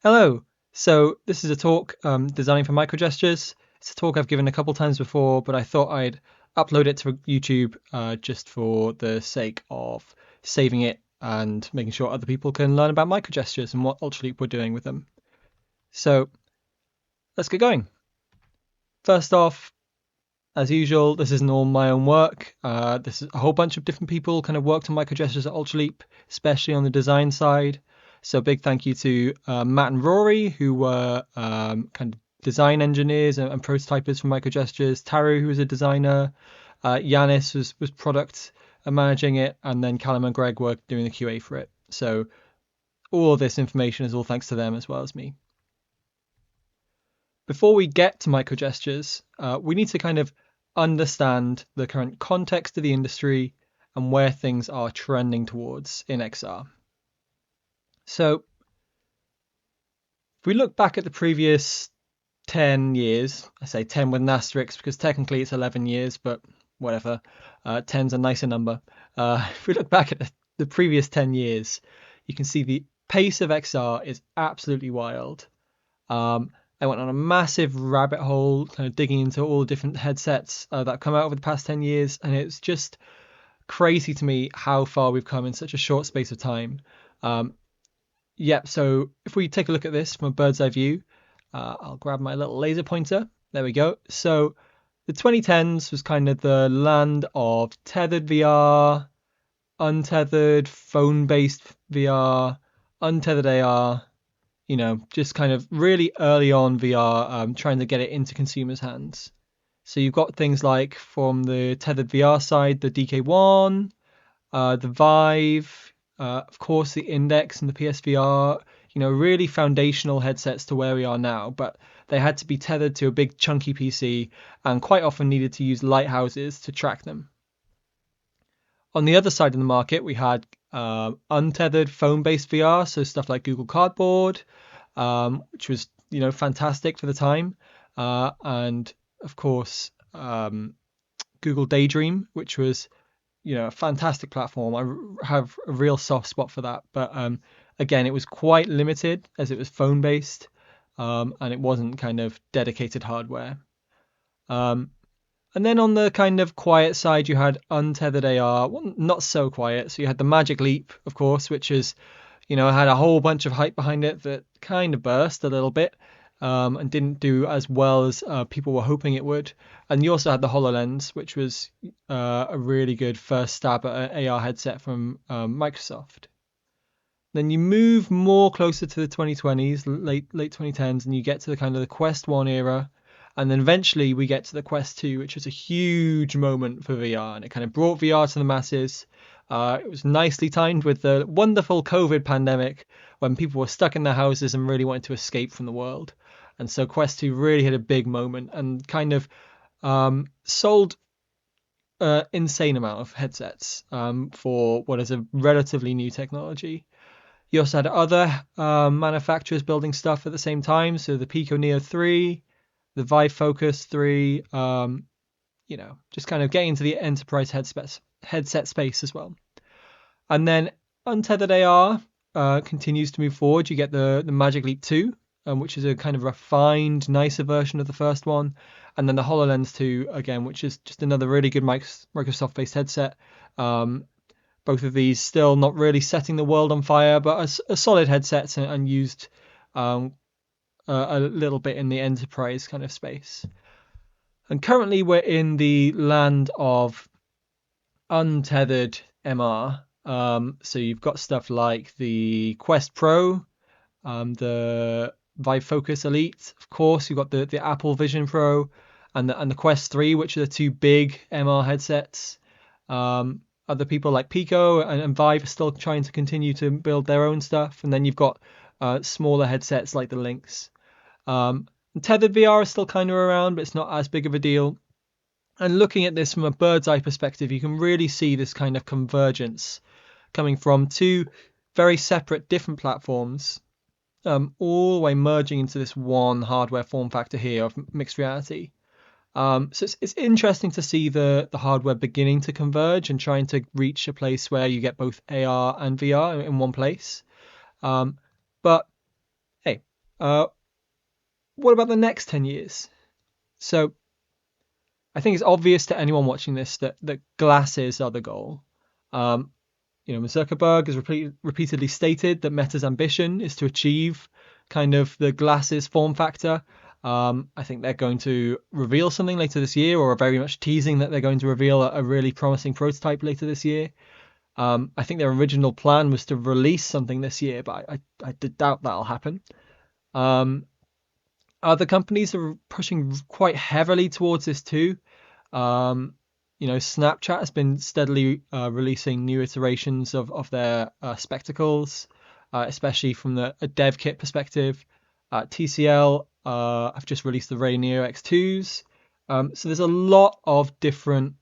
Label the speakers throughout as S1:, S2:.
S1: Hello. So this is a talk designing for microgestures. It's a talk I've given a couple times before, but I thought I'd upload it to YouTube just for the sake of saving it and making sure other people can learn about microgestures and what Ultraleap were doing with them. So let's get going. First off, as usual, this isn't all my own work. This is a whole bunch of different people kind of worked on microgestures at Ultraleap, especially on the design side. So big thank you to Matt and Rory, who were kind of design engineers and prototypers for microgestures. Taru, who was a designer. Yanis was product managing it, and then Callum and Greg were doing the QA for it. So all of this information is all thanks to them as well as me. Before we get to microgestures, we need to kind of understand the current context of the industry and where things are trending towards in XR. So if we look back at the previous 10 years, I say 10 with an asterisk because technically it's 11 years, but whatever, 10's a nicer number. If we look back at the previous 10 years, you can see the pace of XR is absolutely wild. I went on a massive rabbit hole, kind of digging into all the different headsets that have come out over the past 10 years, and it's just crazy to me how far we've come in such a short space of time. So if we take a look at this from a bird's eye view, I'll grab my little laser pointer. There we go. So the 2010s was kind of the land of tethered VR, untethered phone-based VR, untethered AR, just kind of really early on VR, trying to get it into consumers' hands. So you've got things like from the tethered VR side, the DK1, the Vive, of course the Index and the PSVR, really foundational headsets to where we are now, but they had to be tethered to a big chunky PC and quite often needed to use lighthouses to track them. On the other side of the market, we had untethered phone-based VR, so stuff like Google Cardboard, which was fantastic for the time, and of course Google Daydream, which was a fantastic platform. I have a real soft spot for that, but again, it was quite limited as it was phone-based, and it wasn't kind of dedicated hardware. And then on the kind of quiet side, you had untethered AR, well, not so quiet. So you had the Magic Leap, of course, which is, had a whole bunch of hype behind it that kind of burst a little bit and didn't do as well as people were hoping it would. And you also had the HoloLens, which was a really good first stab at an AR headset from Microsoft. Then you move more closer to the 2020s, late 2010s, and you get to the kind of the Quest 1 era. And then eventually we get to the Quest 2, which was a huge moment for VR, and it kind of brought VR to the masses. It was nicely timed with the wonderful COVID pandemic when people were stuck in their houses and really wanted to escape from the world. And so Quest 2 really hit a big moment and kind of sold an insane amount of headsets for what is a relatively new technology. You also had other manufacturers building stuff at the same time, so the Pico Neo 3, the Vive Focus 3, just kind of getting into the enterprise headset space as well. And then untethered AR continues to move forward. You get the Magic Leap 2, which is a kind of refined, nicer version of the first one. And then the HoloLens 2, again, which is just another really good Microsoft-based headset. Both of these still not really setting the world on fire, but a solid headsets and used a little bit in the enterprise kind of space. And currently we're in the land of untethered MR. So you've got stuff like the Quest Pro, the Vive Focus Elite, of course. You've got the Apple Vision Pro and the Quest 3, which are the two big MR headsets. Other people like Pico and Vive are still trying to continue to build their own stuff. And then you've got smaller headsets like the Lynx. Tethered VR is still kind of around, but it's not as big of a deal. And looking at this from a bird's eye perspective, you can really see this kind of convergence coming from two very separate, different platforms, all the way merging into this one hardware form factor here of mixed reality. So it's interesting to see the hardware beginning to converge and trying to reach a place where you get both AR and VR in one place. But hey, What about the next 10 years? So I think it's obvious to anyone watching this that glasses are the goal. Zuckerberg has repeatedly stated that Meta's ambition is to achieve kind of the glasses form factor. I think they're going to reveal something later this year, or are very much teasing that they're going to reveal a really promising prototype later this year. I think their original plan was to release something this year, but I doubt that'll happen. Other companies are pushing quite heavily towards this too. Snapchat has been steadily releasing new iterations of their spectacles, especially from a dev kit perspective. TCL have just released the Rainier X2s. So there's a lot of different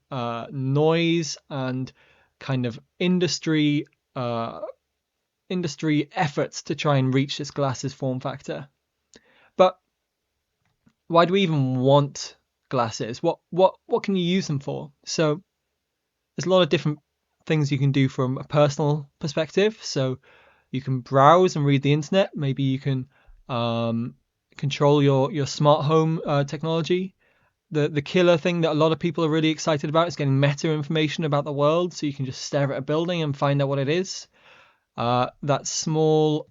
S1: noise and kind of industry efforts to try and reach this glasses form factor. But why do we even want glasses? What can you use them for? So there's a lot of different things you can do from a personal perspective. So you can browse and read the internet. Maybe you can control your smart home technology. The killer thing that a lot of people are really excited about is getting meta information about the world. So you can just stare at a building and find out what it is. That small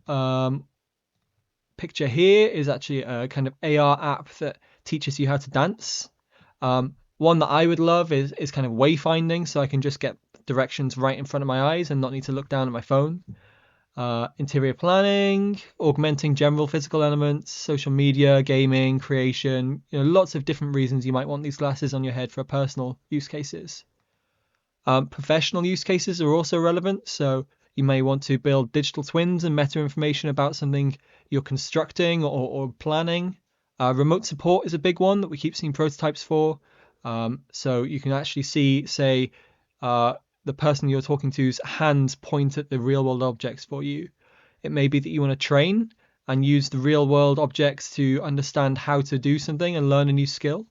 S1: picture here is actually a kind of AR app that teaches you how to dance. One that I would love is kind of wayfinding, so I can just get directions right in front of my eyes and not need to look down at my phone. Interior planning, augmenting general physical elements, social media, gaming, creation, lots of different reasons you might want these glasses on your head for personal use cases. Professional use cases are also relevant, so you may want to build digital twins and meta information about something you're constructing or planning. Remote support is a big one that we keep seeing prototypes for. So you can actually see, say, the person you're talking to's hands point at the real world objects for you. It may be that you want to train and use the real world objects to understand how to do something and learn a new skill.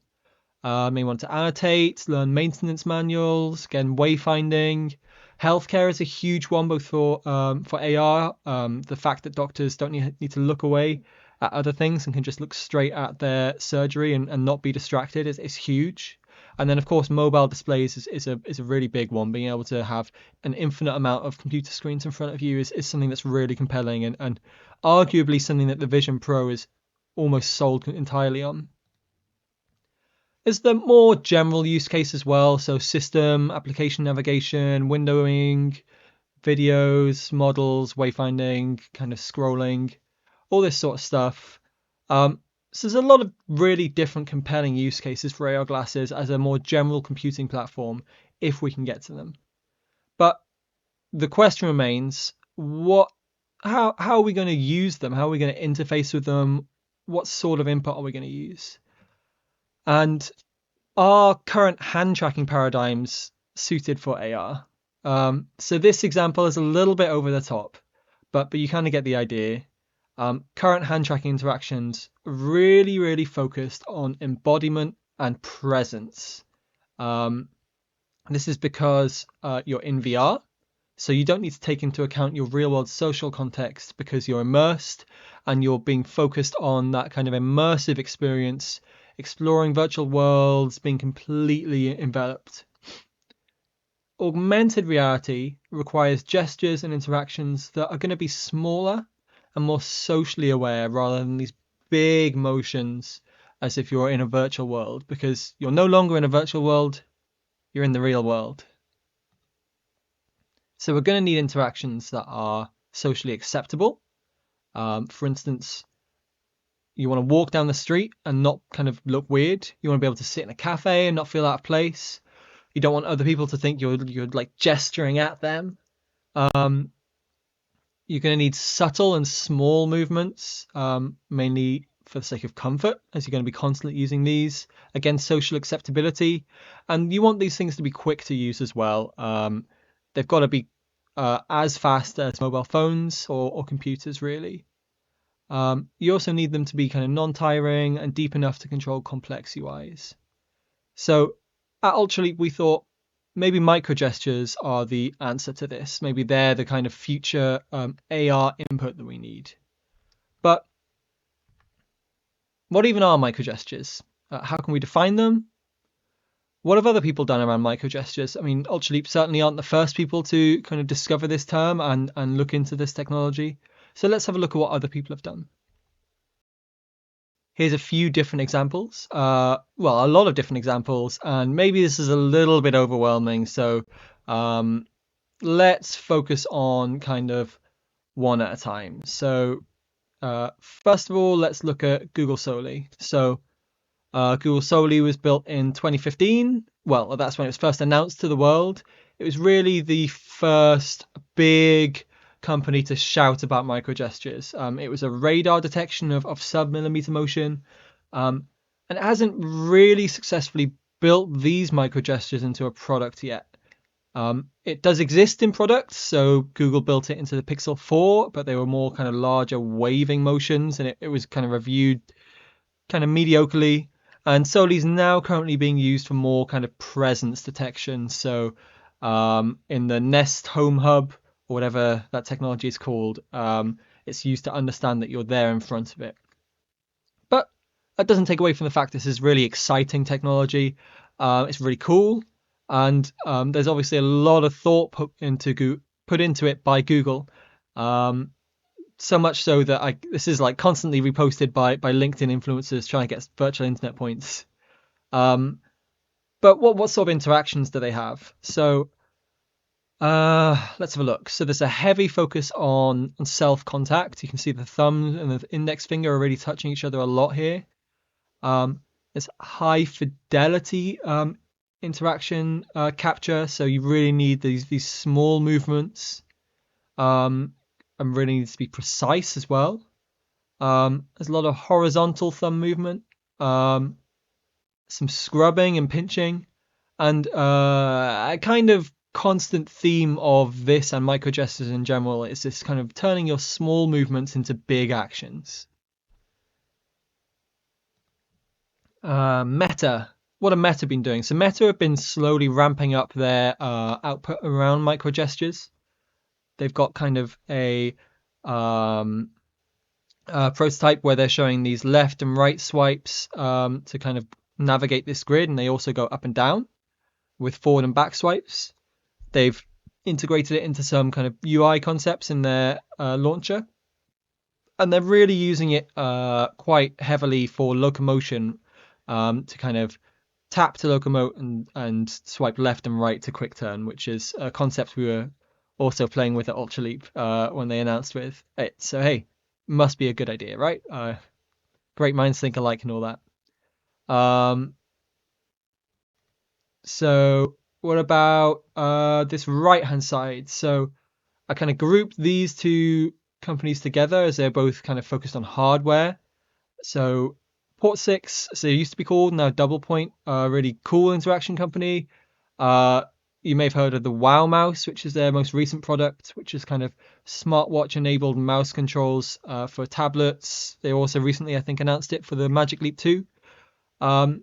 S1: May want to annotate, learn maintenance manuals, again, wayfinding. Healthcare is a huge one, both for AR. The fact that doctors don't need to look away at other things and can just look straight at their surgery and not be distracted is huge. And then, of course, mobile displays is a really big one. Being able to have an infinite amount of computer screens in front of you is something that's really compelling and arguably something that the Vision Pro is almost sold entirely on. There's the more general use case as well. So system, application navigation, windowing, videos, models, wayfinding, kind of scrolling, all this sort of stuff. So there's a lot of really different compelling use cases for AR glasses as a more general computing platform if we can get to them. But the question remains, how are we going to use them? How are we going to interface with them? What sort of input are we going to use? And are current hand tracking paradigms suited for AR? So this example is a little bit over the top, but you kind of get the idea. Current hand tracking interactions really, really focused on embodiment and presence. This is because you're in VR, so you don't need to take into account your real world social context because you're immersed and you're being focused on that kind of immersive experience, exploring virtual worlds, being completely enveloped. Augmented reality requires gestures and interactions that are going to be smaller and more socially aware rather than these big motions as if you're in a virtual world, because you're no longer in a virtual world, you're in the real world. So we're going to need interactions that are socially acceptable. For instance, you want to walk down the street and not kind of look weird. You want to be able to sit in a cafe and not feel out of place. You don't want other people to think you're like gesturing at them. You're going to need subtle and small movements, mainly for the sake of comfort, as you're going to be constantly using these. Again, social acceptability. And you want these things to be quick to use as well. They've got to be as fast as mobile phones or computers, really. You also need them to be kind of non-tiring and deep enough to control complex UIs. So at Ultraleap, we thought maybe microgestures are the answer to this. Maybe they're the kind of future AR input that we need. But What even are microgestures? How can we define them? What have other people done around microgestures? I mean, Ultraleap certainly aren't the first people to kind of discover this term and look into this technology. So let's have a look at what other people have done. Here's a few different examples. Well, a lot of different examples, and maybe this is a little bit overwhelming. So let's focus on kind of one at a time. So first of all, let's look at Google Soli. So Google Soli was built in 2015. Well, that's when it was first announced to the world. It was really the first big company to shout about microgestures. It was a radar detection of sub-millimeter motion, and it hasn't really successfully built these microgestures into a product yet. It does exist in products, so Google built it into the Pixel 4, but they were more kind of larger waving motions, and it was kind of reviewed kind of mediocrely. And Soli's now currently being used for more kind of presence detection. So in the Nest Home Hub, or whatever that technology is called, it's used to understand that you're there in front of it. But that doesn't take away from the fact this is really exciting technology. It's really cool. And there's obviously a lot of thought put into it by Google. So much so that this is like constantly reposted by LinkedIn influencers trying to get virtual internet points. But what sort of interactions do they have? So let's have a look. So there's a heavy focus on self contact. You can see the thumb and the index finger are really touching each other a lot here. There's high fidelity interaction capture. So you really need these small movements. And really needs to be precise as well. There's a lot of horizontal thumb movement, some scrubbing and pinching, and a kind of constant theme of this and microgestures in general is this kind of turning your small movements into big actions. Meta. What have Meta been doing? So Meta have been slowly ramping up their output around microgestures. They've got kind of a prototype where they're showing these left and right swipes to kind of navigate this grid, and they also go up and down with forward and back swipes. They've integrated it into some kind of UI concepts in their launcher, and they're really using it quite heavily for locomotion to kind of tap to locomote and swipe left and right to quick turn, which is a concept we were also playing with at Ultraleap when they announced with it. So hey, must be a good idea, right? Great minds think alike and all that. So what about this right hand side? So I kind of grouped these two companies together as they're both kind of focused on hardware. So Port 6, so it used to be called, now Doublepoint, a really cool interaction company. You may have heard of the Wow Mouse, which is their most recent product, which is kind of smartwatch-enabled mouse controls for tablets. They also recently, I think, announced it for the Magic Leap 2. So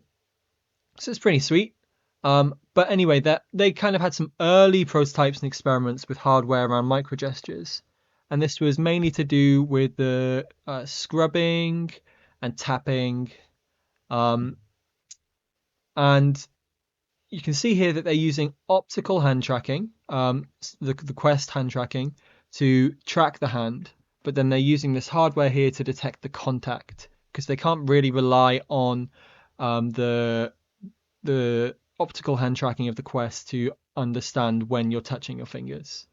S1: it's pretty sweet. But anyway, they kind of had some early prototypes and experiments with hardware around microgestures. And this was mainly to do with the scrubbing and tapping. And you can see here that they're using optical hand tracking, the Quest hand tracking, to track the hand. But then they're using this hardware here to detect the contact, because they can't really rely on the optical hand tracking of the Quest to understand when you're touching your fingers.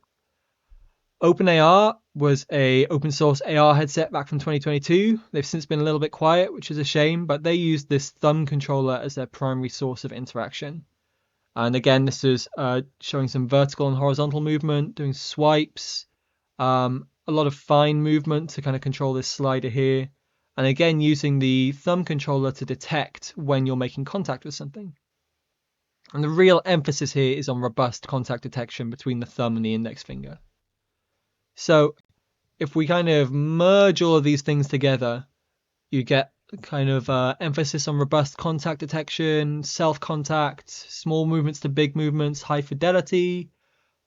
S1: OpenAR was a open source AR headset back from 2022. They've since been a little bit quiet, which is a shame, but they used this thumb controller as their primary source of interaction. And again, this is showing some vertical and horizontal movement, doing swipes, a lot of fine movement to kind of control this slider here. And again, using the thumb controller to detect when you're making contact with something. And the real emphasis here is on robust contact detection between the thumb and the index finger. So if we kind of merge all of these things together, you get kind of emphasis on robust contact detection, self-contact, small movements to big movements, high fidelity,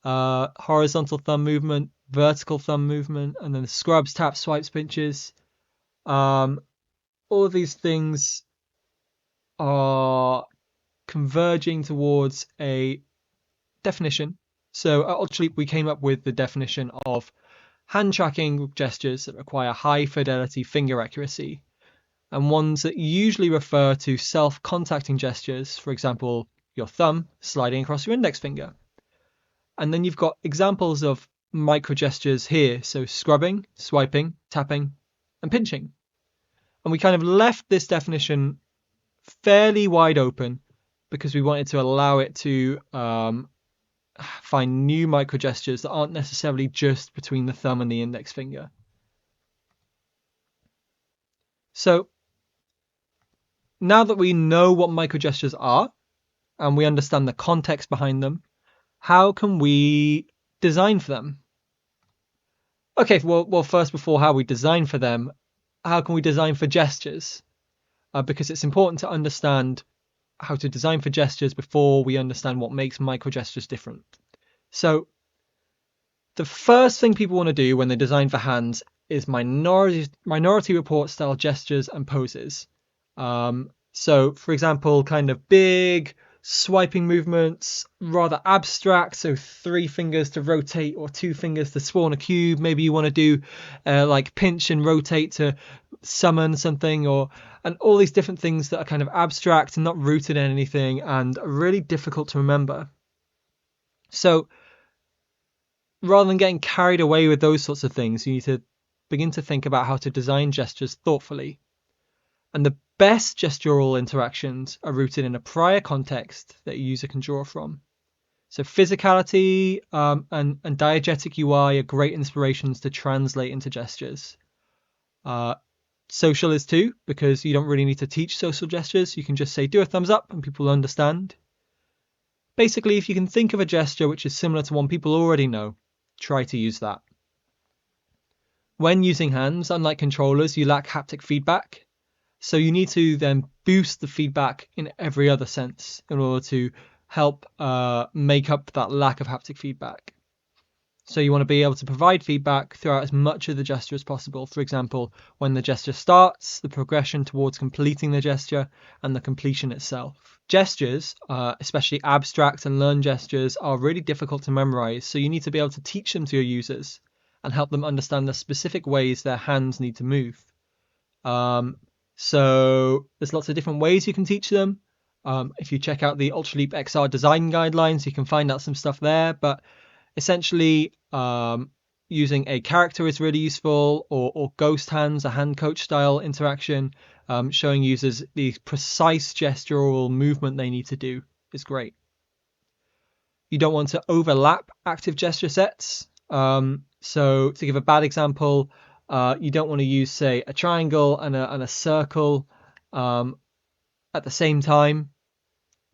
S1: horizontal thumb movement, vertical thumb movement, and then the scrubs, taps, swipes, pinches. All all of these things are converging towards a definition. So at Ultraleap, we came up with the definition of hand tracking gestures that require high fidelity finger accuracy, and ones that usually refer to self-contacting gestures, for example, your thumb sliding across your index finger. And then you've got examples of microgestures here, so scrubbing, swiping, tapping, and pinching. And we kind of left this definition fairly wide open because we wanted to allow it to find new microgestures that aren't necessarily just between the thumb and the index finger. So now that we know what microgestures are and we understand the context behind them, how can we design for them? Okay, well, first, before how we design for them, how can we design for gestures? Because it's important to understand how to design for gestures before we understand what makes microgestures different. So the first thing people want to do when they design for hands is minority report style gestures and poses. So, for example, kind of big swiping movements, rather abstract, so 3 fingers to rotate or 2 fingers to spawn a cube. Maybe you want to do like pinch and rotate to summon something, and all these different things that are kind of abstract and not rooted in anything and are really difficult to remember. So rather than getting carried away with those sorts of things, you need to begin to think about how to design gestures thoughtfully. And the best gestural interactions are rooted in a prior context that a user can draw from. So physicality and diegetic UI are great inspirations to translate into gestures. Social is too, because you don't really need to teach social gestures. You can just say, do a thumbs up, and people will understand. Basically, if you can think of a gesture which is similar to one people already know, try to use that. When using hands, unlike controllers, you lack haptic feedback. So you need to then boost the feedback in every other sense in order to help make up that lack of haptic feedback. So you want to be able to provide feedback throughout as much of the gesture as possible. For example, when the gesture starts, the progression towards completing the gesture, and the completion itself. Gestures, especially abstract and learned gestures, are really difficult to memorize. So you need to be able to teach them to your users and help them understand the specific ways their hands need to move. So there's lots of different ways you can teach them. If you check out the Ultraleap XR design guidelines, you can find out some stuff there. But essentially, using a character is really useful, or ghost hands, a hand coach style interaction, showing users the precise gestural movement they need to do is great. You don't want to overlap active gesture sets. So to give a bad example, you don't want to use, say, a triangle and a circle at the same time.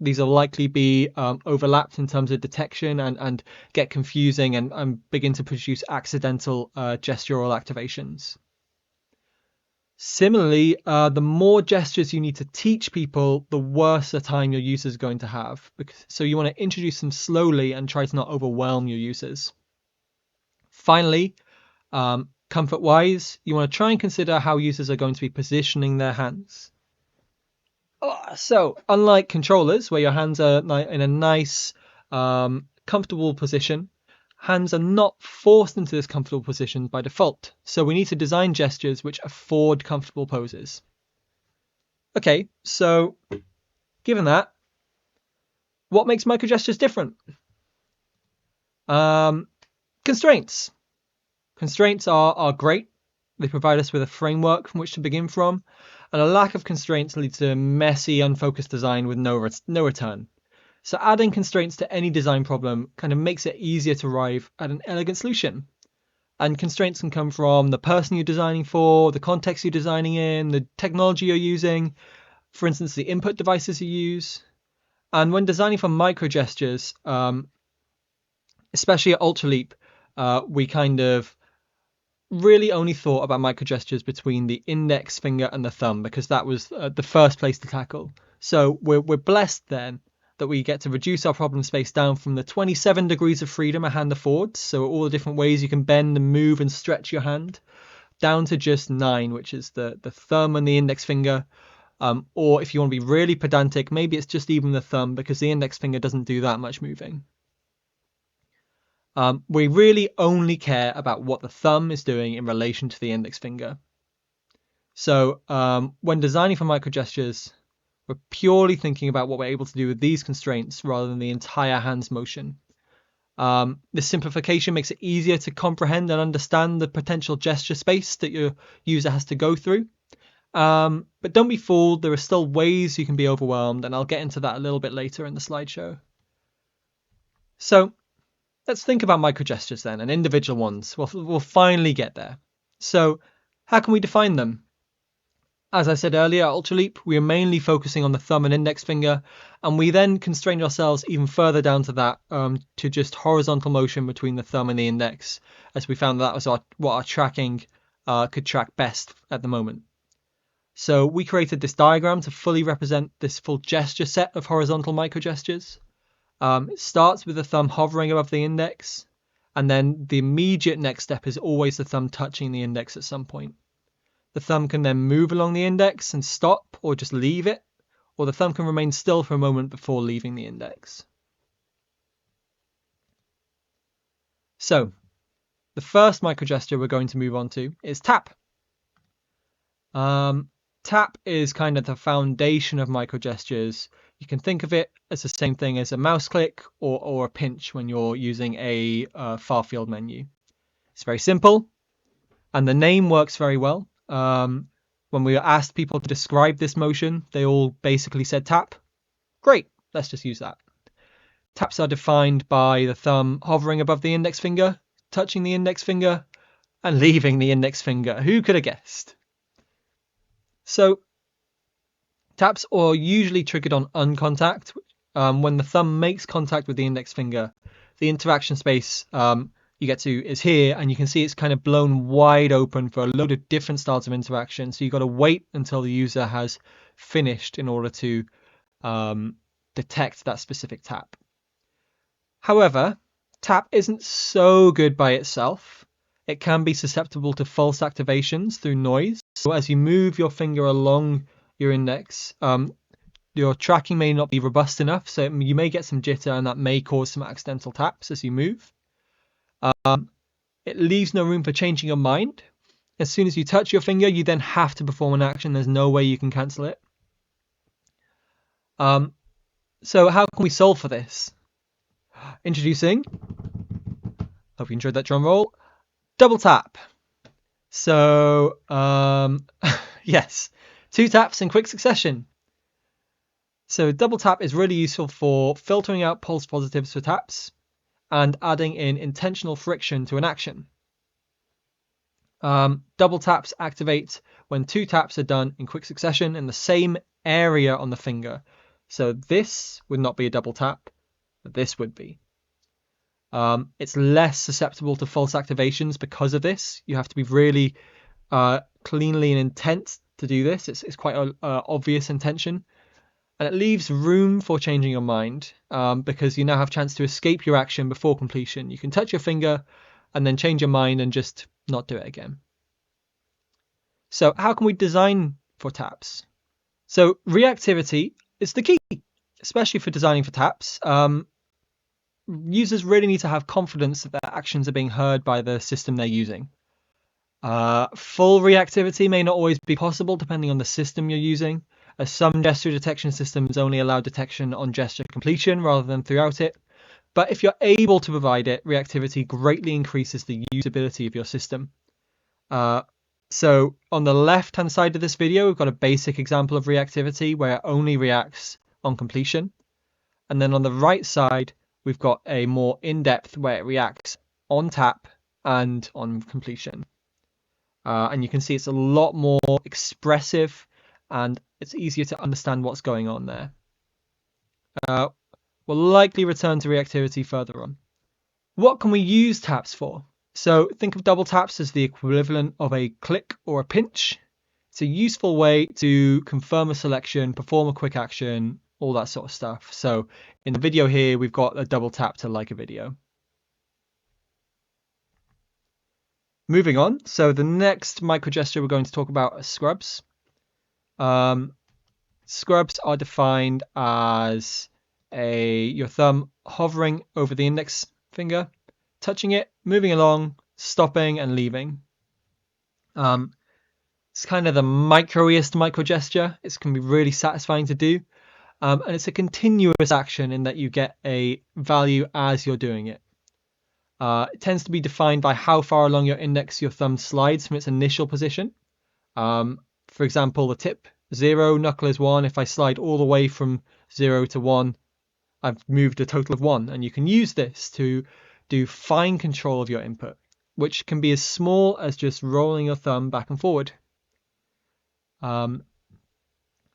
S1: These will likely be overlapped in terms of detection and get confusing and begin to produce accidental gestural activations. Similarly, the more gestures you need to teach people, the worse the time your users are going to have. So you want to introduce them slowly and try to not overwhelm your users. Finally, comfort-wise, you want to try and consider how users are going to be positioning their hands. So, unlike controllers, where your hands are in a nice, comfortable position, hands are not forced into this comfortable position by default. So we need to design gestures which afford comfortable poses. Okay, so given that, what makes microgestures different? Constraints. Constraints are great. They provide us with a framework from which to begin from, and a lack of constraints leads to messy, unfocused design with no return. So adding constraints to any design problem kind of makes it easier to arrive at an elegant solution. And constraints can come from the person you're designing for, the context you're designing in, the technology you're using, for instance, the input devices you use. And when designing for microgestures, especially at Ultraleap, we kind of really only thought about microgestures between the index finger and the thumb, because that was the first place to tackle. So we're blessed then that we get to reduce our problem space down from the 27 degrees of freedom a hand affords, so all the different ways you can bend and move and stretch your hand, down to just 9, which is the thumb and the index finger. Or if you want to be really pedantic, maybe it's just even the thumb, because the index finger doesn't do that much moving. We really only care about what the thumb is doing in relation to the index finger. So when designing for microgestures, we're purely thinking about what we're able to do with these constraints rather than the entire hand's motion. This simplification makes it easier to comprehend and understand the potential gesture space that your user has to go through. But don't be fooled, there are still ways you can be overwhelmed, and I'll get into that a little bit later in the slideshow. So let's think about microgestures then, and individual ones. We'll finally get there. So how can we define them? As I said earlier, at Ultraleap, we are mainly focusing on the thumb and index finger, and we then constrained ourselves even further down to that, to just horizontal motion between the thumb and the index, as we found that was what our tracking could track best at the moment. So we created this diagram to fully represent this full gesture set of horizontal microgestures. It starts with the thumb hovering above the index, and then the immediate next step is always the thumb touching the index at some point. The thumb can then move along the index and stop, or just leave it, or the thumb can remain still for a moment before leaving the index. So the first microgesture we're going to move on to is tap. Tap is kind of the foundation of microgestures. You can think of it as the same thing as a mouse click or a pinch when you're using a far field menu. It's very simple, and the name works very well. When we asked people to describe this motion, they all basically said tap. Great, let's just use that. Taps are defined by the thumb hovering above the index finger, touching the index finger, and leaving the index finger. Who could have guessed? So taps are usually triggered on uncontact. When the thumb makes contact with the index finger, the interaction space you get to is here, and you can see it's kind of blown wide open for a load of different styles of interaction. So you've got to wait until the user has finished in order to detect that specific tap. However, tap isn't so good by itself. It can be susceptible to false activations through noise. So as you move your finger along your index, your tracking may not be robust enough, so you may get some jitter, and that may cause some accidental taps as you move. It leaves no room for changing your mind. As soon as you touch your finger, you then have to perform an action. There's no way you can cancel it. So how can we solve for this? Introducing, hope you enjoyed that drum roll, double tap. So yes, 2 taps in quick succession. So double tap is really useful for filtering out false positives for taps and adding in intentional friction to an action. Double taps activate when 2 taps are done in quick succession in the same area on the finger. So this would not be a double tap, but this would be. It's less susceptible to false activations because of this. You have to be really cleanly and intent to do this. It's quite an obvious intention. And it leaves room for changing your mind because you now have a chance to escape your action before completion. You can touch your finger and then change your mind and just not do it again. So how can we design for taps? So reactivity is the key, especially for designing for taps. Users really need to have confidence that their actions are being heard by the system they're using. Full reactivity may not always be possible depending on the system you're using, as some gesture detection systems only allow detection on gesture completion rather than throughout it. But if you're able to provide it, reactivity greatly increases the usability of your system. So on the left-hand side of this video, we've got a basic example of reactivity where it only reacts on completion. And then on the right side, we've got a more in-depth where it reacts on tap and on completion. And you can see it's a lot more expressive and it's easier to understand what's going on there. We'll likely return to reactivity further on. What can we use taps for? So think of double taps as the equivalent of a click or a pinch. It's a useful way to confirm a selection, perform a quick action, all that sort of stuff. So in the video here, we've got a double tap to like a video. Moving on, so the next microgesture we're going to talk about are scrubs. Scrubs are defined as your thumb hovering over the index finger, touching it, moving along, stopping and leaving. It's kind of the microiest microgesture. It can be really satisfying to do. And it's a continuous action in that you get a value as you're doing it. It tends to be defined by how far along your thumb slides from its initial position. For example, the tip 0, knuckle is 1. If I slide all the way from 0 to 1, I've moved a total of 1. And you can use this to do fine control of your input, which can be as small as just rolling your thumb back and forward.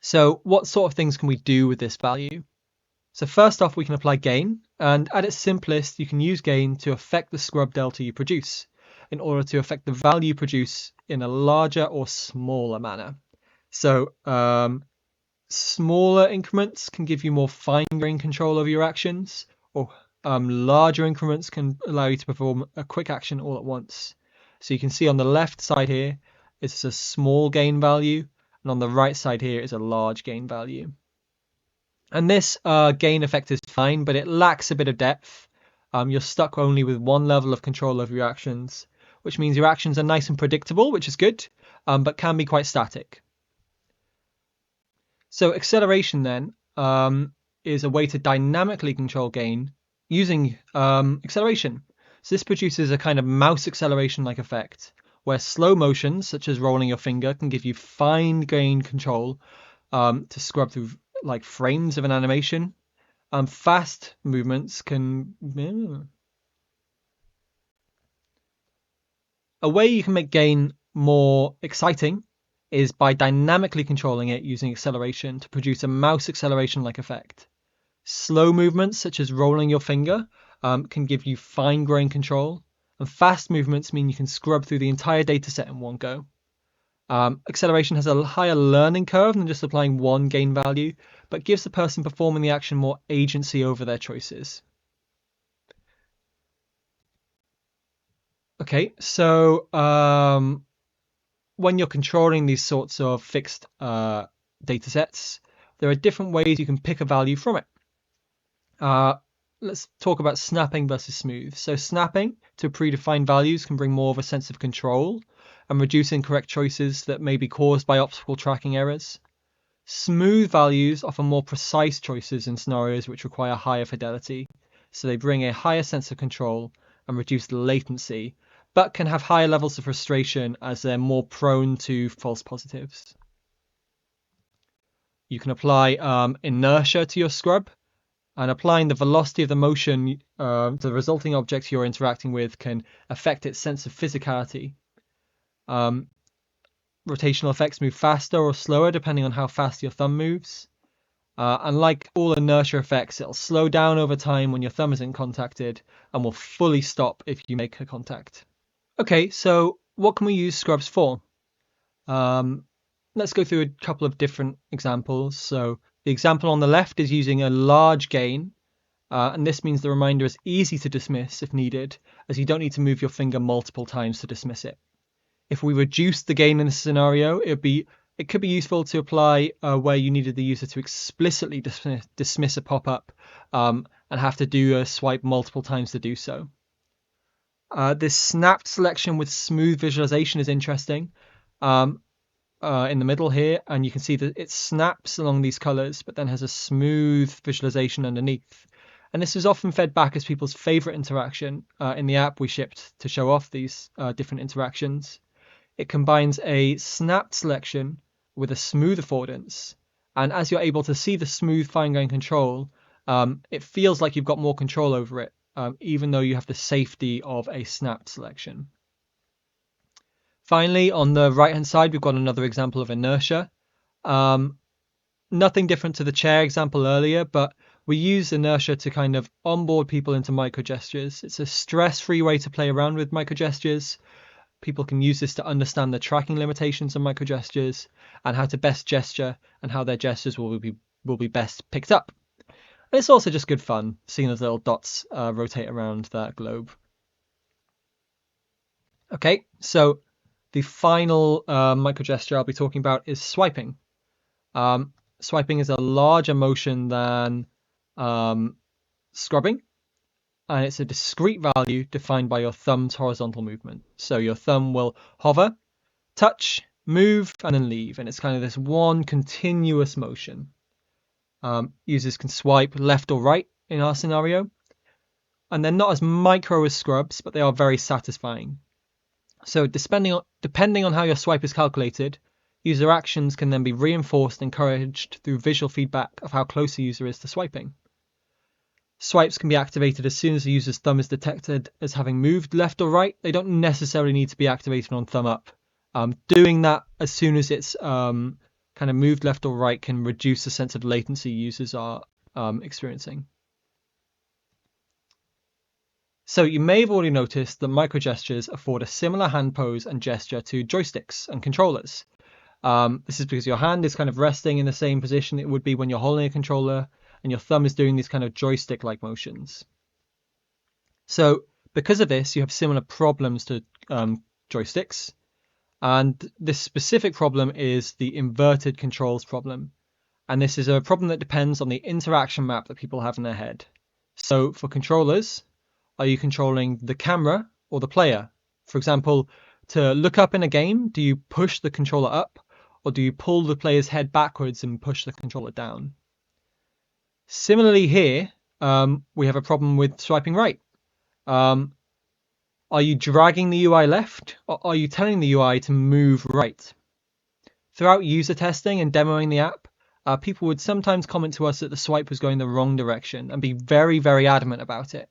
S1: So what sort of things can we do with this value? So first off, we can apply gain, and at its simplest, you can use gain to affect the scrub delta you produce in order to affect the value you produce in a larger or smaller manner. So smaller increments can give you more fine-grained control over your actions, or larger increments can allow you to perform a quick action all at once. So you can see on the left side here, it's a small gain value, and on the right side here is a large gain value. And this gain effect is fine, but it lacks a bit of depth. You're stuck only with one level of control over your actions, which means your actions are nice and predictable, which is good, but can be quite static. So acceleration then is a way to dynamically control gain using acceleration. So this produces a kind of mouse acceleration-like effect, where slow motions, such as rolling your finger, can give you fine gain control to scrub through like frames of an animation. Fast movements can... A way you can make gain more exciting is by dynamically controlling it using acceleration to produce a mouse acceleration-like effect. Slow movements, such as rolling your finger, can give you fine-grained control, and fast movements mean you can scrub through the entire dataset in one go. Acceleration has a higher learning curve than just applying one gain value, but gives the person performing the action more agency over their choices. Okay, so when you're controlling these sorts of fixed datasets, there are different ways you can pick a value from it. Let's talk about snapping versus smooth. So snapping to predefined values can bring more of a sense of control and reduce incorrect choices that may be caused by optical tracking errors. Smooth values offer more precise choices in scenarios which require higher fidelity, so they bring a higher sense of control and reduce the latency, but can have higher levels of frustration as they're more prone to false positives. You can apply inertia to your scrub, and applying the velocity of the motion to the resulting object you're interacting with can affect its sense of physicality. Rotational effects move faster or slower depending on how fast your thumb moves. And like all inertia effects, it'll slow down over time when your thumb isn't contacted and will fully stop if you make a contact. Okay, so what can we use scrubs for? Let's go through a couple of different examples. So the example on the left is using a large gain, and this means the reminder is easy to dismiss if needed, as you don't need to move your finger multiple times to dismiss it. If we reduce the gain in this scenario, it could be useful to apply where you needed the user to explicitly dismiss a pop-up and have to do a swipe multiple times to do so. This snapped selection with smooth visualization is interesting in the middle here, and you can see that it snaps along these colors, but then has a smooth visualization underneath. And this is often fed back as people's favorite interaction in the app we shipped to show off these different interactions. It combines a snapped selection with a smooth affordance, and as you're able to see the smooth fine-grained control, it feels like you've got more control over it, even though you have the safety of a snapped selection. Finally, on the right-hand side, we've got another example of inertia. Nothing different to the chair example earlier, but we use inertia to kind of onboard people into microgestures. It's a stress-free way to play around with microgestures. People can use this to understand the tracking limitations of microgestures and how to best gesture and how their gestures will be best picked up. And it's also just good fun seeing those little dots rotate around that globe. Okay, so the final microgesture I'll be talking about is swiping. Swiping is a larger motion than scrubbing, and it's a discrete value defined by your thumb's horizontal movement. So your thumb will hover, touch, move, and then leave, and it's kind of this one continuous motion. Users can swipe left or right in our scenario, and they're not as micro as scrubs, but they are very satisfying. So depending on how your swipe is calculated, user actions can then be reinforced and encouraged through visual feedback of how close the user is to swiping. Swipes can be activated as soon as the user's thumb is detected as having moved left or right. They don't necessarily need to be activated on thumb up. Doing that as soon as it's kind of moved left or right can reduce the sense of latency users are experiencing. So you may have already noticed that microgestures afford a similar hand pose and gesture to joysticks and controllers. This is because your hand is kind of resting in the same position it would be when you're holding a controller, and your thumb is doing these kind of joystick-like motions. So because of this, you have similar problems to joysticks. And this specific problem is the inverted controls problem. And this is a problem that depends on the interaction map that people have in their head. So for controllers, are you controlling the camera or the player? For example, to look up in a game, do you push the controller up, or do you pull the player's head backwards and push the controller down? Similarly here, we have a problem with swiping right. Are you dragging the UI left, or are you telling the UI to move right? Throughout user testing and demoing the app, people would sometimes comment to us that the swipe was going the wrong direction and be very, very adamant about it.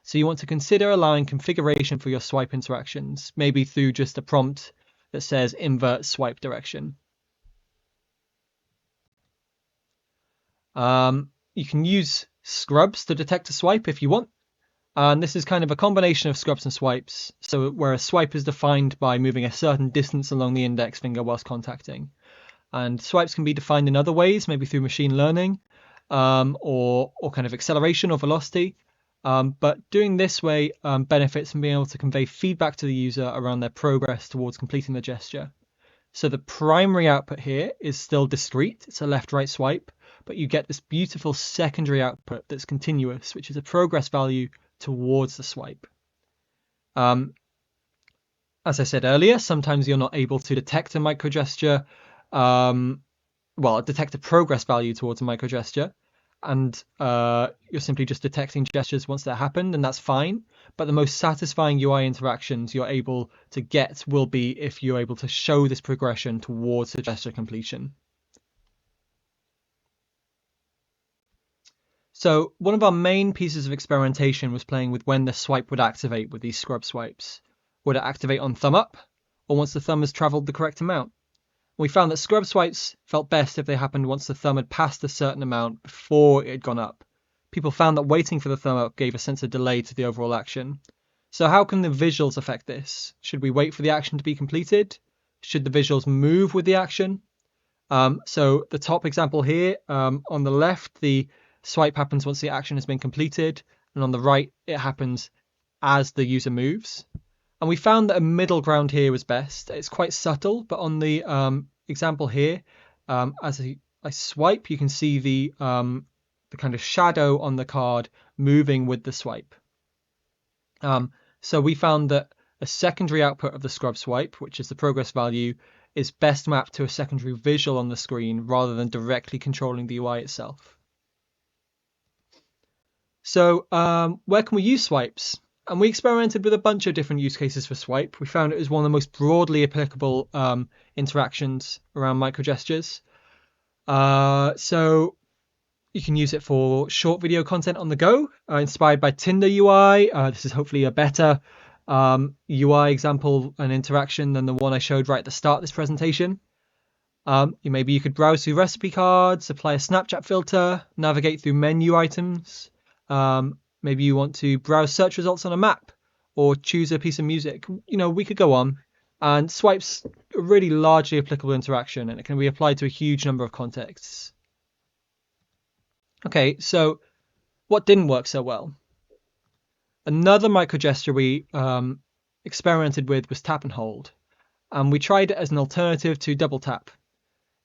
S1: So you want to consider allowing configuration for your swipe interactions, maybe through just a prompt that says invert swipe direction. You can use scrubs to detect a swipe if you want. And this is kind of a combination of scrubs and swipes. So where a swipe is defined by moving a certain distance along the index finger whilst contacting. And swipes can be defined in other ways, maybe through machine learning or kind of acceleration or velocity. But doing this way benefits from being able to convey feedback to the user around their progress towards completing the gesture. So the primary output here is still discrete. It's a left-right swipe, but you get this beautiful secondary output that's continuous, which is a progress value towards the swipe. As I said earlier, sometimes you're not able to detect a microgesture, detect a progress value towards a microgesture, and you're simply just detecting gestures once that happened, and that's fine. But the most satisfying UI interactions you're able to get will be if you're able to show this progression towards the gesture completion. So one of our main pieces of experimentation was playing with when the swipe would activate with these scrub swipes. Would it activate on thumb up, or once the thumb has traveled the correct amount? We found that scrub swipes felt best if they happened once the thumb had passed a certain amount before it had gone up. People found that waiting for the thumb up gave a sense of delay to the overall action. So how can the visuals affect this? Should we wait for the action to be completed? Should the visuals move with the action? So the top example here, on the left, the swipe happens once the action has been completed, and on the right, it happens as the user moves. And we found that a middle ground here was best. It's quite subtle, but on the example here, as I swipe, you can see the kind of shadow on the card moving with the swipe. So we found that a secondary output of the scrub swipe, which is the progress value, is best mapped to a secondary visual on the screen rather than directly controlling the UI itself. So where can we use swipes? And we experimented with a bunch of different use cases for swipe. We found it was one of the most broadly applicable interactions around microgestures. So you can use it for short video content on the go, inspired by Tinder UI. This is hopefully a better UI example and interaction than the one I showed right at the start of this presentation. Maybe you could browse through recipe cards, apply a Snapchat filter, navigate through menu items. Maybe you want to browse search results on a map or choose a piece of music. We could go on. And swipes a really largely applicable interaction, and it can be applied to a huge number of contexts. Okay, so what didn't work so well? Another microgesture we experimented with was tap and hold, and we tried it as an alternative to double tap.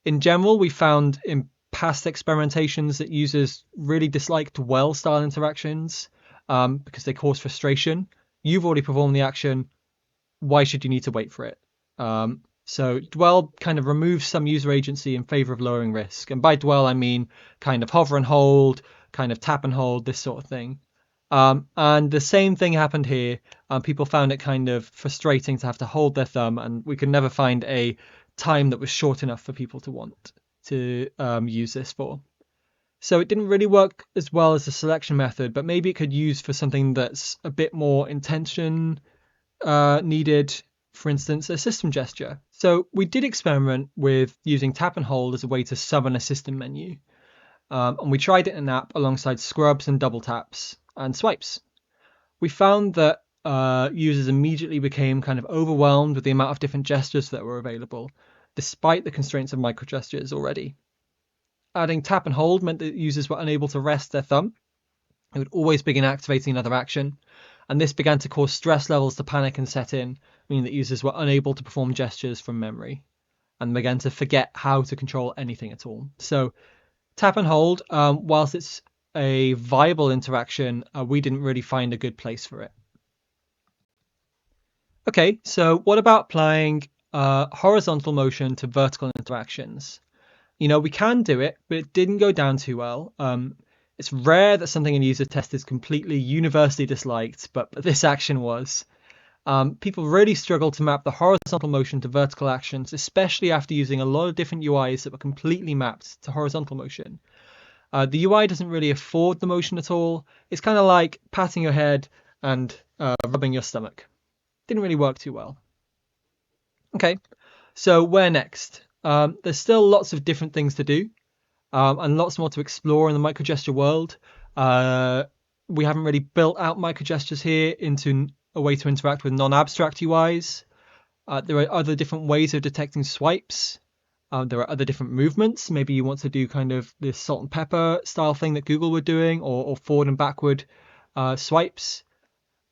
S1: In general, we found in past experimentations that users really disliked dwell style interactions because they cause frustration. You've already performed the action. Why should you need to wait for it? So dwell kind of removes some user agency in favor of lowering risk. And by dwell, I mean kind of hover and hold, kind of tap and hold, this sort of thing. And the same thing happened here. People found it kind of frustrating to have to hold their thumb, and we could never find a time that was short enough for people to want to use this for. So it didn't really work as well as the selection method, but maybe it could use for something that's a bit more intention needed, for instance, a system gesture. So we did experiment with using tap and hold as a way to summon a system menu. And we tried it in an app alongside scrubs and double taps and swipes. We found that users immediately became kind of overwhelmed with the amount of different gestures that were available, despite the constraints of microgestures already. Adding tap and hold meant that users were unable to rest their thumb. It would always begin activating another action, and this began to cause stress levels to panic and set in, meaning that users were unable to perform gestures from memory and began to forget how to control anything at all. So tap and hold, whilst it's a viable interaction, we didn't really find a good place for it. Okay, so what about applying horizontal motion to vertical interactions? We can do it, but it didn't go down too well. It's rare that something in user test is completely universally disliked, but this action was. People really struggle to map the horizontal motion to vertical actions, especially after using a lot of different UIs that were completely mapped to horizontal motion. The UI doesn't really afford the motion at all. It's kind of like patting your head and rubbing your stomach. Didn't really work too well. Okay, so where next? There's still lots of different things to do and lots more to explore in the microgesture world. We haven't really built out microgestures here into a way to interact with non-abstract UIs. There are other different ways of detecting swipes. There are other different movements. Maybe you want to do kind of this salt and pepper style thing that Google were doing, or forward and backward swipes.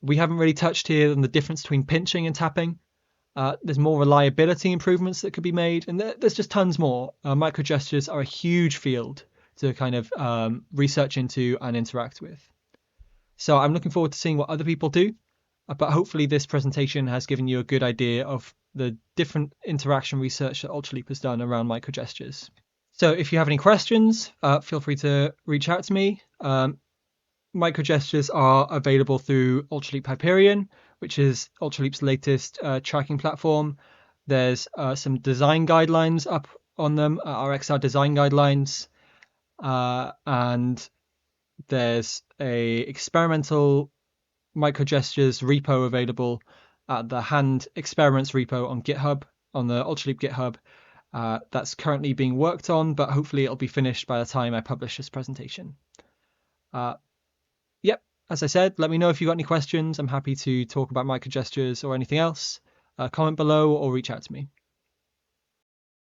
S1: We haven't really touched here on the difference between pinching and tapping. There's more reliability improvements that could be made, and there's just tons more. Microgestures are a huge field to kind of research into and interact with. So I'm looking forward to seeing what other people do, but hopefully this presentation has given you a good idea of the different interaction research that Ultraleap has done around microgestures. So if you have any questions, feel free to reach out to me. Microgestures are available through Ultraleap Hyperion, which is Ultraleap's latest tracking platform. There's some design guidelines up on them, our XR design guidelines, and there's a experimental microgestures repo available at the Hand Experiments repo on GitHub, on the Ultraleap GitHub. That's currently being worked on, but hopefully it'll be finished by the time I publish this presentation. Yep, as I said, let me know if you've got any questions. I'm happy to talk about microgestures or anything else. Comment below or reach out to me.